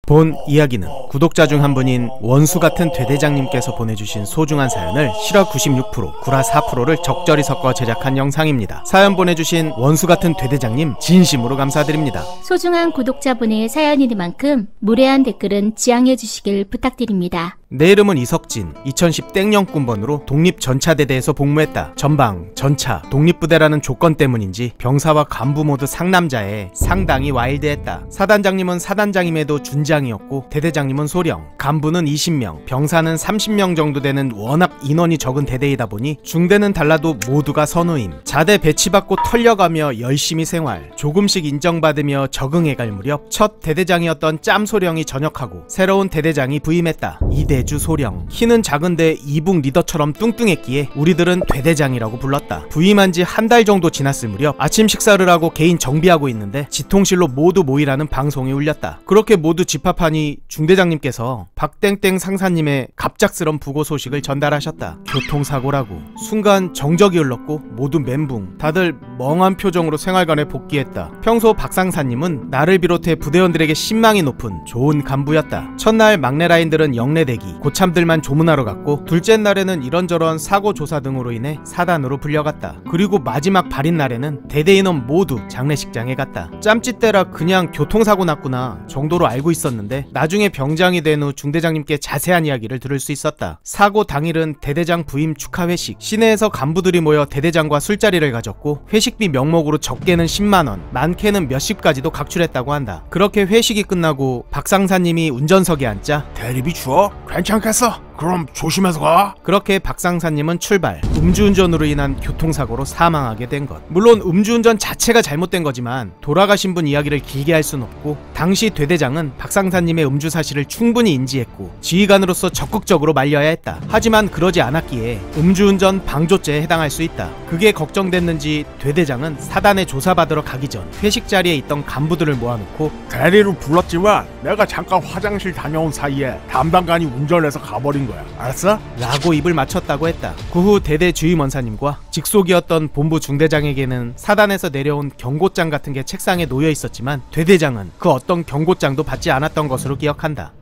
본 이야기는 구독자 중 한 분인 원수같은 되대장님께서 보내주신 소중한 사연을 실화 96%, 구라 4%를 적절히 섞어 제작한 영상입니다. 사연 보내주신 원수같은 되대장님 진심으로 감사드립니다. 소중한 구독자분의 사연이니만큼 무례한 댓글은 지양해 주시길 부탁드립니다. 내 이름은 이석진, 2010 땡영군번으로 독립전차대대에서 복무했다. 전방, 전차, 독립부대라는 조건 때문인지 병사와 간부 모두 상남자에 상당히 와일드했다. 사단장님은 사단장임에도 준장이었고 대대장님은 소령, 간부는 20명, 병사는 30명 정도 되는 워낙 인원이 적은 대대이다 보니 중대는 달라도 모두가 선우임. 자대 배치받고 털려가며 열심히 생활, 조금씩 인정받으며 적응해갈 무렵 첫 대대장이었던 짬소령이 전역하고 새로운 대대장이 부임했다. 이대주 소령. 키는 작은데 이북 리더처럼 뚱뚱했기에 우리들은 되대장이라고 불렀다. 부임한 지 한 달 정도 지났을 무렵 아침 식사를 하고 개인 정비하고 있는데 지통실로 모두 모이라는 방송이 울렸다. 그렇게 모두 집합하니 중대장님께서 박땡땡 상사님의 갑작스런 부고 소식을 전달하셨다. 교통사고라고. 순간 정적이 흘렀고 모두 멘붕. 다들 멍한 표정으로 생활관에 복귀했다. 평소 박 상사님은 나를 비롯해 부대원들에게 신망이 높은 좋은 간부였다. 첫날 막내 라인들은 영내대기, 고참들만 조문하러 갔고 둘째 날에는 이런저런 사고 조사 등으로 인해 사단으로 불려갔다. 그리고 마지막 발인 날에는 대대인원 모두 장례식장에 갔다. 짬짓대라 그냥 교통사고 났구나 정도로 알고 있었는데 나중에 병장이 된 후 중대장님께 자세한 이야기를 들을 수 있었다. 사고 당일은 대대장 부임 축하 회식, 시내에서 간부들이 모여 대대장과 술자리를 가졌고 회식비 명목으로 적게는 10만원, 많게는 몇십까지도 각출했다고 한다. 그렇게 회식이 끝나고 박 상사님이 운전석에 앉자 대리비 주어? 괜찮겠어? 그럼 조심해서 가. 그렇게 박 상사님은 출발. 음주운전으로 인한 교통사고로 사망하게 된 것. 물론 음주운전 자체가 잘못된 거지만 돌아가신 분 이야기를 길게 할 순 없고 당시 되대장은 박 상사님의 음주 사실을 충분히 인지했고 지휘관으로서 적극적으로 말려야 했다. 하지만 그러지 않았기에 음주운전 방조죄에 해당할 수 있다. 그게 걱정됐는지 되대장은 사단에 조사받으러 가기 전 회식 자리에 있던 간부들을 모아놓고 대리로 불렀지만 내가 잠깐 화장실 다녀온 사이에 담당관이 운전해서 가버린 거야. 알았어? 라고 입을 맞췄다고 했다. 그 후 대대 주임원사님과 직속이었던 본부 중대장에게는 사단에서 내려온 경고장 같은 게 책상에 놓여 있었지만 되대장은 그 어떤 경고장도 받지 않았던 것으로 기억한다.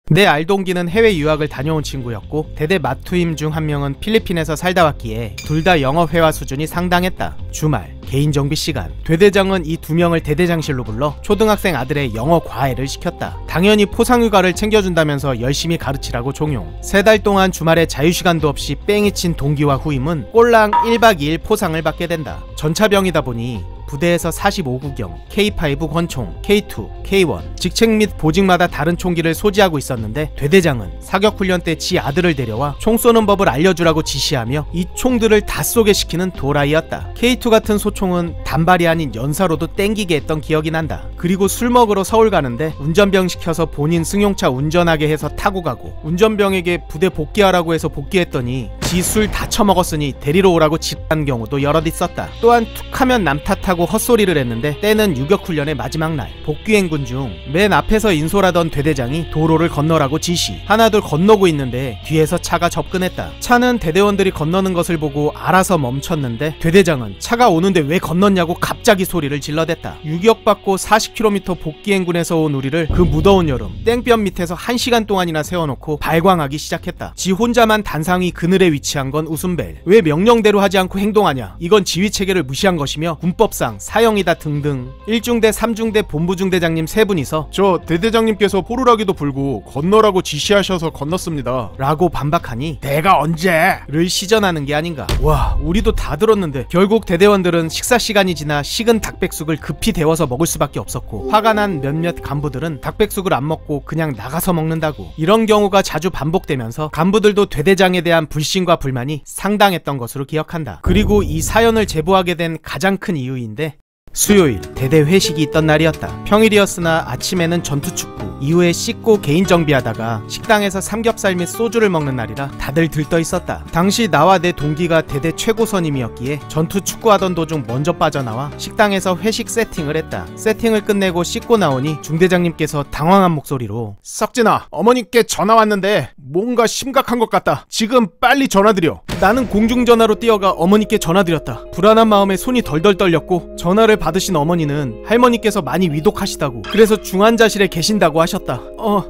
내 알동기는 해외 유학을 다녀온 친구였고 대대 마투임 중 한 명은 필리핀에서 살다 왔기에 둘 다 영어 회화 수준이 상당했다. 주말, 개인 정비 시간, 되대장은 이 두 명을 대대장실로 불러 초등학생 아들의 영어 과외를 시켰다. 당연히 포상휴가를 챙겨준다면서 열심히 가르치라고 종용. 3달 동안 주말에 자유시간도 없이 뺑이 친 동기와 후임은 꼴랑 1박 2일 포상을 받게 된다. 전차병이다 보니 부대에서 45구경, K5 권총, K2, K1 직책 및 보직마다 다른 총기를 소지하고 있었는데 되대장은 사격훈련 때 지 아들을 데려와 총 쏘는 법을 알려주라고 지시하며 이 총들을 다 쏘게 시키는 도라이였다. K2 같은 소총은 단발이 아닌 연사로도 땡기게 했던 기억이 난다. 그리고 술 먹으러 서울 가는데 운전병 시켜서 본인 승용차 운전하게 해서 타고 가고 운전병에게 부대 복귀하라고 해서 복귀했더니 지 술 다 처먹었으니 데리러 오라고 지한 경우도 여럿 있었다. 또한 툭하면 남 탓하고 헛소리를 했는데 때는 유격훈련의 마지막 날 복귀행군 중 맨 앞에서 인솔하던 되대장이 도로를 건너라고 지시. 하나둘 건너고 있는데 뒤에서 차가 접근했다. 차는 대대원들이 건너는 것을 보고 알아서 멈췄는데 되대장은 차가 오는데 왜 건넜냐고 갑자기 소리를 질러댔다. 유격받고 40km 복귀행군에서 온 우리를 그 무더운 여름 땡볕 밑에서 1시간 동안이나 세워놓고 발광하기 시작했다. 지 혼자만 단상위 그늘에 위치한 건 웃음벨. 왜 명령대로 하지 않고 행동하냐, 이건 지휘체계를 무시한 것이며 군법상 사형이다 등등. 1중대 3중대 본부중대장님 3분이서 저 대대장님께서 포르라기도 불고 건너라고 지시하셔서 건넜습니다 라고 반박하니 내가 언제? 를 시전하는 게 아닌가. 와, 우리도 다 들었는데 결국 대대원들은 식사 시간이 지나 식은 닭백숙을 급히 데워서 먹을 수밖에 없었고 화가 난 몇몇 간부들은 닭백숙을 안 먹고 그냥 나가서 먹는다고. 이런 경우가 자주 반복되면서 간부들도 되대장에 대한 불신과 불만이 상당했던 것으로 기억한다. 그리고 이 사연을 제보하게 된 가장 큰 이유인데 수요일 대대 회식이 있던 날이었다. 평일이었으나 아침에는 전투축구, 이후에 씻고 개인 정비하다가 식당에서 삼겹살 및 소주를 먹는 날이라 다들 들떠 있었다. 당시 나와 내 동기가 대대 최고 선임이었기에 전투축구하던 도중 먼저 빠져나와 식당에서 회식 세팅을 했다. 세팅을 끝내고 씻고 나오니 중대장님께서 당황한 목소리로 석진아, 어머니께 전화 왔는데 뭔가 심각한 것 같다. 지금 빨리 전화드려. 나는 공중전화로 뛰어가 어머니께 전화드렸다. 불안한 마음에 손이 덜덜 떨렸고 전화를 받으신 어머니는 할머니께서 많이 위독하시다고, 그래서 중환자실에 계신다고 하셨다.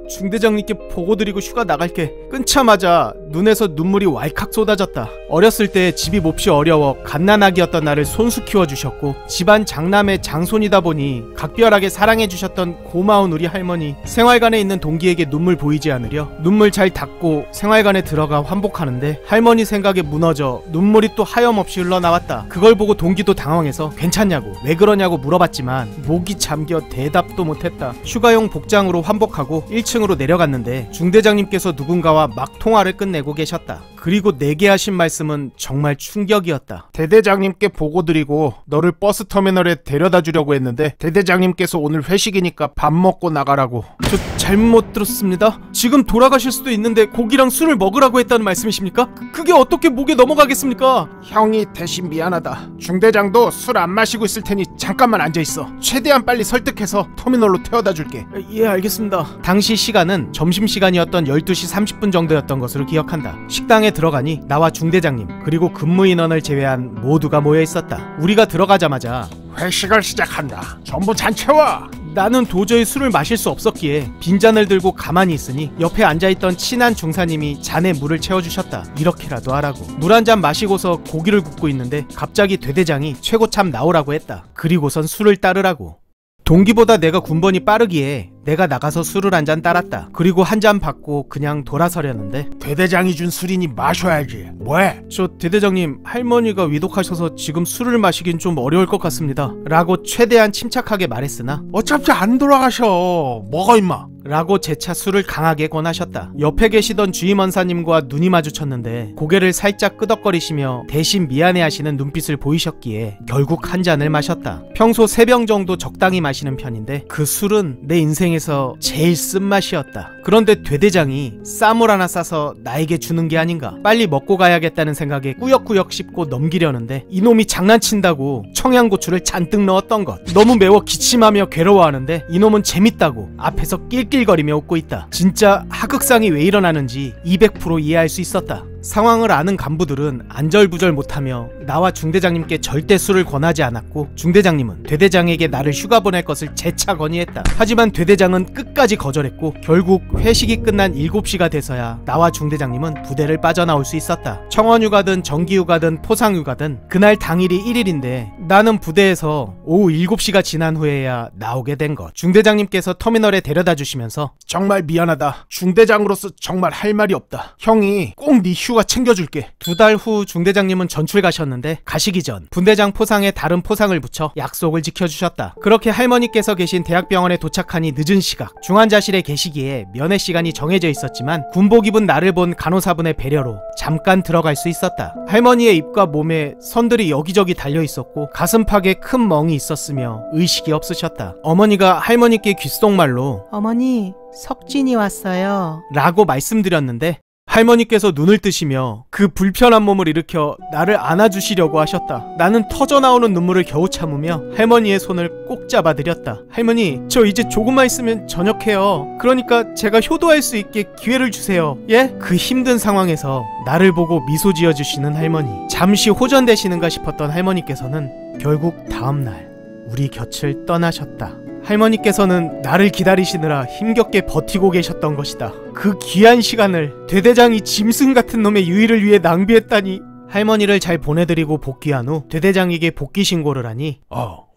중대장님께 보고드리고 휴가 나갈게. 끊자마자 눈에서 눈물이 왈칵 쏟아졌다. 어렸을 때 집이 몹시 어려워 갓난아기였던 나를 손수 키워주셨고 집안 장남의 장손이다 보니 각별하게 사랑해주셨던 고마운 우리 할머니, 생활관에 있는 동기에게 눈물 보이지 않으려 눈물 잘 닦고 생활관에 들어가 환복하는데 할머니 생각에 무너져 눈물이 또 하염없이 흘러나왔다. 그걸 보고 동기도 당황해서 괜찮냐고, 왜 그러냐고 물어봤지만 목이 잠겨 대답도 못했다. 휴가용 복장으로 환복하고 1층으로 내려갔는데 중대장님께서 누군가와 막 통화를 끝내고 계셨다. 그리고 내게 하신 말씀은 정말 충격이었다. 대대장님께 보고드리고 너를 버스터미널에 데려다 주려고 했는데 대대장님께서 오늘 회식이니까 밥 먹고 나가라고. 저 잘못 들었습니다. 지금 돌아가실 수도 있는데 고기랑 술을 먹으라고 했다는 말씀이십니까? 그게 어떻게 목에 넘어가겠습니까? 형이 대신 미안하다. 중대장도 술 안 마시고 있을 테니 잠깐만 앉아있어. 최대한 빨리 설득해서 터미널로 태워다 줄게. 예, 알겠습니다. 당시 시간은 점심시간이었던 12시 30분 정도였던 것으로 기억한다. 식당에 들어가니 나와 중대장님 그리고 근무 인원을 제외한 모두가 모여 있었다. 우리가 들어가자마자 회식을 시작한다. 전부 잔 채워. 나는 도저히 술을 마실 수 없었기에 빈잔을 들고 가만히 있으니 옆에 앉아있던 친한 중사님이 잔에 물을 채워주셨다. 이렇게라도 하라고. 물 한 잔 마시고서 고기를 굽고 있는데 갑자기 대대장이 최고참 나오라고 했다. 그리고선 술을 따르라고. 동기보다 내가 군번이 빠르기에 내가 나가서 술을 한 잔 따랐다. 그리고 한 잔 받고 그냥 돌아서려는데 대대장이 준 술이니 마셔야지. 뭐해? 저 대대장님, 할머니가 위독하셔서 지금 술을 마시긴 좀 어려울 것 같습니다 라고 최대한 침착하게 말했으나 어차피 안 돌아가셔. 먹어 임마 라고 재차 술을 강하게 권하셨다. 옆에 계시던 주임원사님과 눈이 마주쳤는데 고개를 살짝 끄덕거리시며 대신 미안해하시는 눈빛을 보이셨기에 결국 한 잔을 마셨다. 평소 3병 정도 적당히 마시는 편인데 그 술은 내 인생에서 제일 쓴맛이었다. 그런데 대대장이 쌈을 하나 싸서 나에게 주는 게 아닌가. 빨리 먹고 가야겠다는 생각에 꾸역꾸역 씹고 넘기려는데 이놈이 장난친다고 청양고추를 잔뜩 넣었던 것. 너무 매워 기침하며 괴로워하는데 이놈은 재밌다고 앞에서 낄낄거리며 웃고 있다. 진짜 하극상이 왜 일어나는지 200% 이해할 수 있었다. 상황을 아는 간부들은 안절부절 못하며 나와 중대장님께 절대 술을 권하지 않았고 중대장님은 대대장에게 나를 휴가 보낼 것을 재차 건의했다. 하지만 대대장은 끝까지 거절했고 결국 회식이 끝난 7시가 돼서야 나와 중대장님은 부대를 빠져나올 수 있었다. 청원휴가든 정기휴가든 포상휴가든 그날 당일이 1일인데 나는 부대에서 오후 7시가 지난 후에야 나오게 된 것. 중대장님께서 터미널에 데려다 주시면서 정말 미안하다. 중대장으로서 정말 할 말이 없다. 형이 꼭 네 휴가 챙겨줄게. 2달 후 중대장님은 전출 가셨는데 가시기 전 분대장 포상에 다른 포상을 붙여 약속을 지켜주셨다. 그렇게 할머니께서 계신 대학병원에 도착하니 늦은 시각. 중환자실에 계시기에 면회 시간이 정해져 있었지만 군복 입은 나를 본 간호사분의 배려로 잠깐 들어갈 수 있었다. 할머니의 입과 몸에 선들이 여기저기 달려있었고 가슴팍에 큰 멍이 있었으며 의식이 없으셨다. 어머니가 할머니께 귓속말로 어머니, 석진이 왔어요 라고 말씀드렸는데 할머니께서 눈을 뜨시며 그 불편한 몸을 일으켜 나를 안아주시려고 하셨다. 나는 터져나오는 눈물을 겨우 참으며 할머니의 손을 꼭 잡아드렸다. 할머니, 저 이제 조금만 있으면 전역해요. 그러니까 제가 효도할 수 있게 기회를 주세요. 예? 그 힘든 상황에서 나를 보고 미소 지어주시는 할머니. 잠시 호전되시는가 싶었던 할머니께서는 결국 다음날 우리 곁을 떠나셨다. 할머니께서는 나를 기다리시느라 힘겹게 버티고 계셨던 것이다. 그 귀한 시간을 대대장이 짐승 같은 놈의 유의를 위해 낭비했다니. 할머니를 잘 보내드리고 복귀한 후 대대장에게 복귀 신고를 하니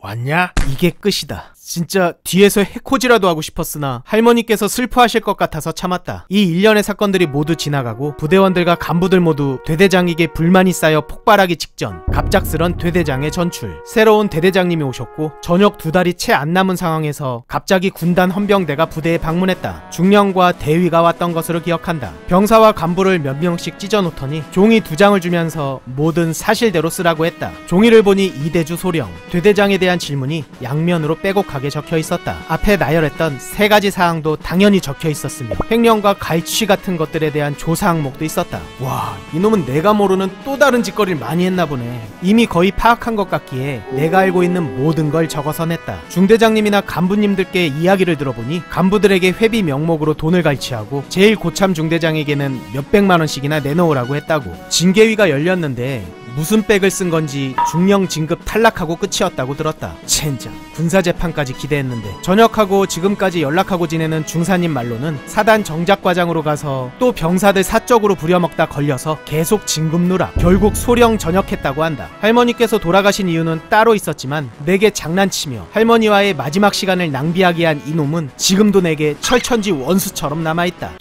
왔냐? 이게 끝이다. 진짜 뒤에서 해코지라도 하고 싶었으나 할머니께서 슬퍼하실 것 같아서 참았다. 이 일련의 사건들이 모두 지나가고 부대원들과 간부들 모두 대대장에게 불만이 쌓여 폭발하기 직전 갑작스런 대대장의 전출. 새로운 대대장님이 오셨고 전역 2달이 채 안 남은 상황에서 갑자기 군단 헌병대가 부대에 방문했다. 중령과 대위가 왔던 것으로 기억한다. 병사와 간부를 몇 명씩 찢어놓더니 종이 2장을 주면서 모든 사실대로 쓰라고 했다. 종이를 보니 이대주 소령. 대대장에 대한 질문이 양면으로 빼곡하게 적혀 있었다. 앞에 나열했던 3가지 사항도 당연히 적혀 있었으며 횡령과 갈취 같은 것들에 대한 조사 항목도 있었다. 와, 이놈은 내가 모르는 또 다른 짓거리를 많이 했나 보네. 이미 거의 파악한 것 같기에 내가 알고 있는 모든 걸 적어서 냈다. 중대장님이나 간부님들께 이야기를 들어보니 간부들에게 회비 명목으로 돈을 갈취하고 제일 고참 중대장에게는 몇백만 원씩이나 내놓으라고 했다고. 징계위가 열렸는데 무슨 백을 쓴 건지 중령 진급 탈락하고 끝이었다고 들었다. 젠장, 군사재판까지 기대했는데. 전역하고 지금까지 연락하고 지내는 중사님 말로는 사단 정작과장으로 가서 또 병사들 사적으로 부려먹다 걸려서 계속 진급 누락, 결국 소령 전역했다고 한다. 할머니께서 돌아가신 이유는 따로 있었지만 내게 장난치며 할머니와의 마지막 시간을 낭비하게 한 이놈은 지금도 내게 철천지 원수처럼 남아있다.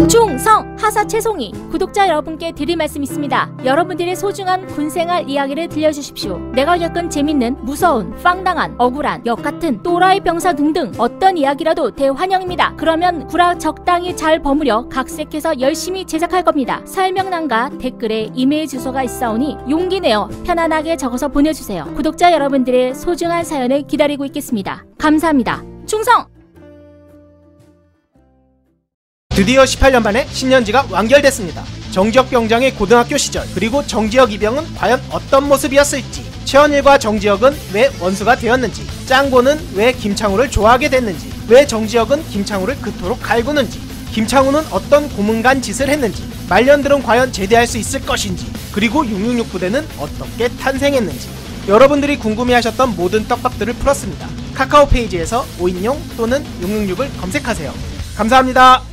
충성! 하사 최송이! 구독자 여러분께 드릴 말씀 있습니다. 여러분들의 소중한 군생활 이야기를 들려주십시오. 내가 겪은 재밌는, 무서운, 빵당한, 억울한, 역같은, 또라이 병사 등등 어떤 이야기라도 대환영입니다. 그러면 구라 적당히 잘 버무려 각색해서 열심히 제작할 겁니다. 설명란과 댓글에 이메일 주소가 있사오니 용기 내어 편안하게 적어서 보내주세요. 구독자 여러분들의 소중한 사연을 기다리고 있겠습니다. 감사합니다. 충성! 드디어 18년 만에 신년지가 완결됐습니다. 정지혁 병장의 고등학교 시절, 그리고 정지혁 이병은 과연 어떤 모습이었을지, 최원일과 정지혁은 왜 원수가 되었는지, 짱고는 왜 김창우를 좋아하게 됐는지, 왜 정지혁은 김창우를 그토록 갈구는지, 김창우는 어떤 고문간 짓을 했는지, 말년들은 과연 제대할 수 있을 것인지, 그리고 666 부대는 어떻게 탄생했는지, 여러분들이 궁금해하셨던 모든 떡밥들을 풀었습니다. 카카오 페이지에서 5인용 또는 666을 검색하세요. 감사합니다.